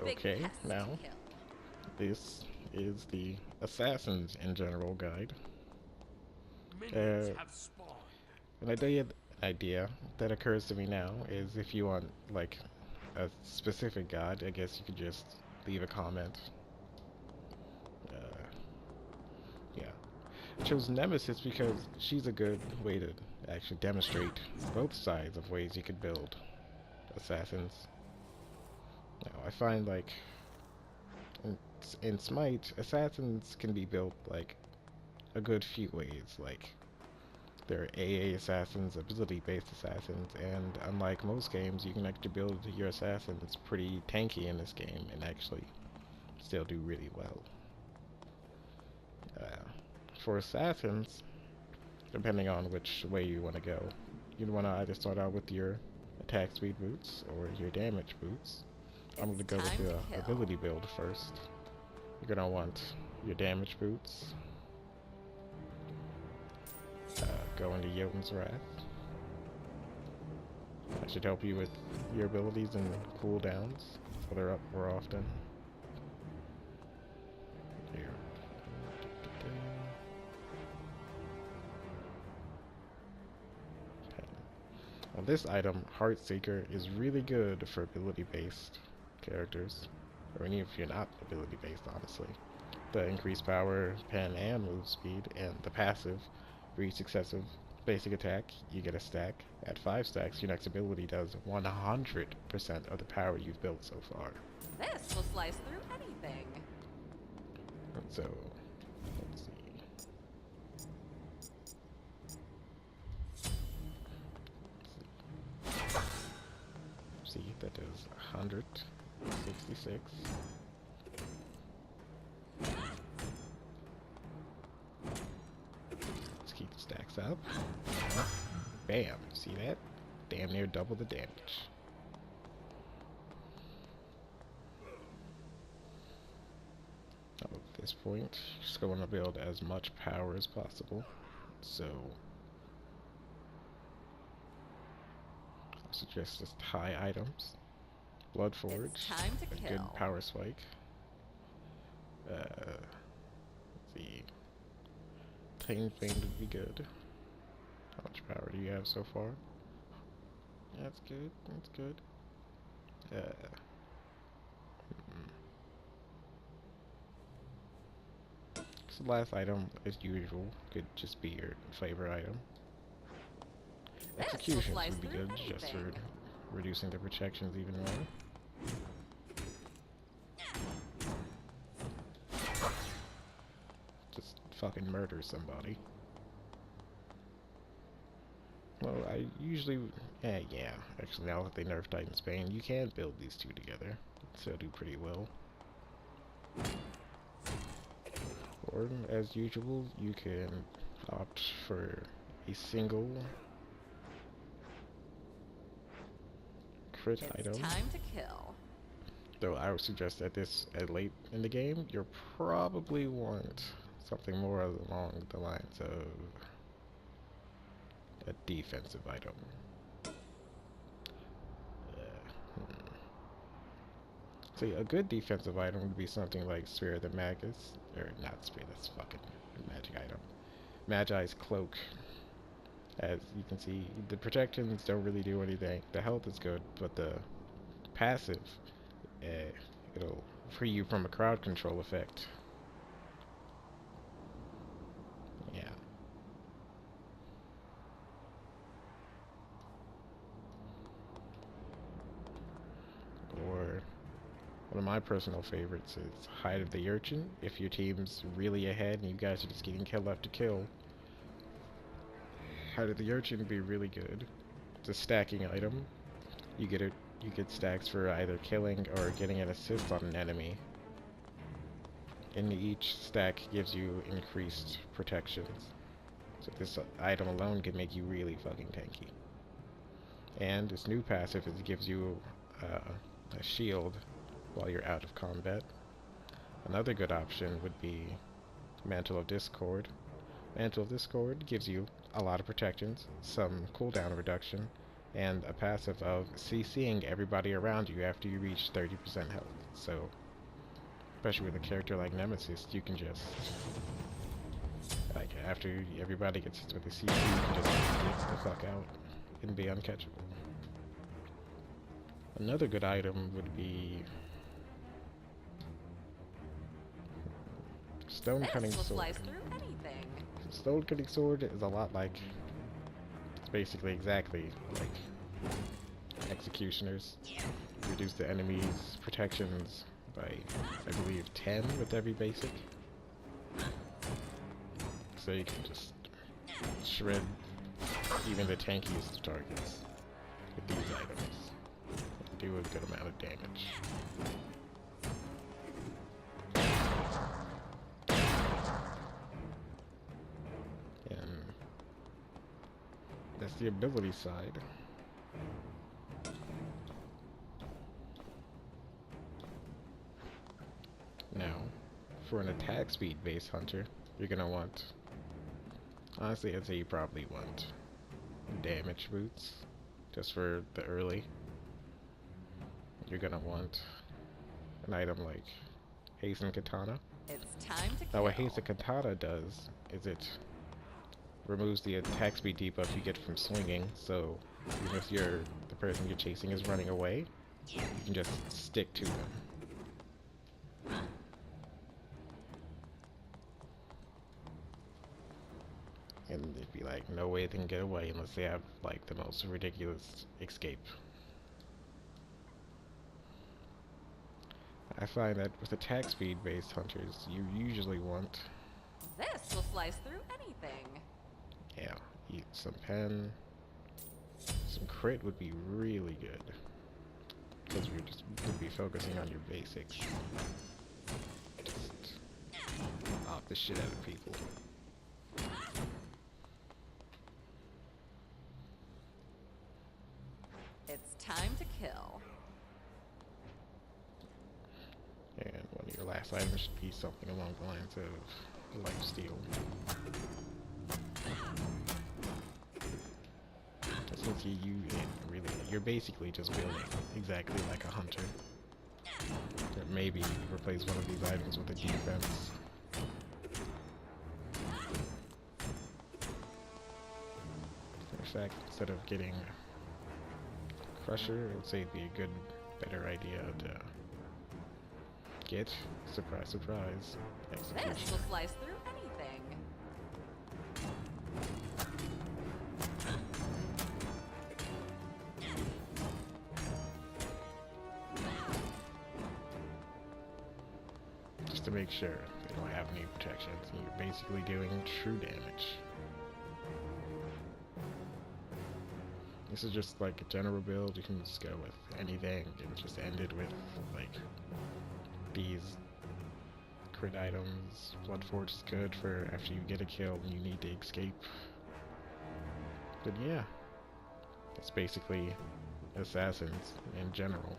Okay, now this is the Assassins in General guide. Minions Uh, have spawned. an idea that occurs to me now is if you want like a specific god, I guess you could just leave a comment. Uh, yeah, I chose Nemesis because she's a good way to actually demonstrate both sides of ways you could build assassins. Now, I find like in, in Smite, assassins can be built like a good few ways. Like they're AA assassins, ability-based assassins, and unlike most games, you can actually build your assassins pretty tanky in this game and actually still do really well. Uh, for assassins, depending on which way you want to go, you'd want to either start out with your attack speed boots or your damage boots. I'm going It's to go with time to the kill. ability build first. You're going to want your damage boots. Go into Jotun's Wrath. That should help you with your abilities and cooldowns, so they're up more often. Here. Well, this item, Heartseeker, is really good for ability-based characters, or even if you're not ability-based, honestly. The increased power, pen, and move speed, and the passive for each successive basic attack, you get a stack. At 5 stacks, your next ability does 100% of the power you've built so far. This will slice through anything. So, let's see. See, that does 166. Let's keep the stacks up. Bam, see that? Damn near double the damage. At this point, just going to build as much power as possible. So, I suggest just high items. Bloodforge, It's time to a good kill. power spike. Let's see. Tame Fiend would be good. How much power do you have so far? That's good, that's good. Uh, so the last item, as usual, could just be your favorite item. This will Executions slice would be through good just for anything. reducing the protections even more. Just fucking murder somebody. Well, I usually, yeah, actually now that they nerfed Titan Spain, you can build these two together. So do pretty well. Or, as usual, you can opt for a single crit It's item. time to kill. Though I would suggest at this at late in the game, you'll probably want something more along the lines of a defensive item. See, a good defensive item would be something like Sphere of the Magus, or not Sphere, that's fucking magic item. Magi's Cloak. As you can see, the protections don't really do anything. The health is good, but the passive, uh, it'll free you from a crowd control effect. Yeah. Or one of my personal favorites is Hide of the Urchin. If your team's really ahead and you guys are just getting kill after kill, Hide of the Urchin would be really good. It's a stacking item. You get it. You get stacks for either killing or getting an assist on an enemy. And each stack gives you increased protections. So this item alone can make you really fucking tanky. And its new passive is it gives you a shield while you're out of combat. Another good option would be Mantle of Discord. Mantle of Discord gives you a lot of protections, some cooldown reduction, and a passive of CCing everybody around you after you reach 30% health. So, especially with a character like Nemesis, you can just, like, after everybody gets hit with a CC, you can just get the fuck out and be uncatchable. Another good item would be Stone Cutting This will Sword. slice through anything. Stone Cutting Sword is a lot like, it's basically exactly like Executioners. Reduce the enemy's protections by, I believe, 10 with every basic. So you can just shred even the tankiest of targets with these items. Do a good amount of damage. And that's the ability side. Now, for an attack speed based hunter, you're gonna want, honestly, I'd say you probably want damage boots, just for the early. You're gonna want an item like Hasten Katana. It's time to Now what kill. Hasten Katana does is it removes the attack speed debuff you get from swinging, so even if the person you're chasing is running away, you can just stick to them. And it'd be like, no way they can get away unless they have like the most ridiculous escape. I find that with attack speed based hunters, you usually want, This will slice through anything. yeah, eat some pen. Some crit would be really good, because you're just would be focusing on your basics. Just knock the shit out of people. It's time to kill. And one of your last items should be something along the lines of lifesteal. Since you're basically just building exactly like a hunter. Or maybe replace one of these items with a defense. In fact, instead of getting Crusher, I would say it'd be a better idea to get, surprise, surprise, This Executioner. will slice through anything. Just to make sure they don't have any protections, and you're basically doing true damage. This is just like a general build. You can just go with anything and just end it with like these crit items. Blood Forge is good for after you get a kill and you need to escape. But yeah, that's basically assassins in general.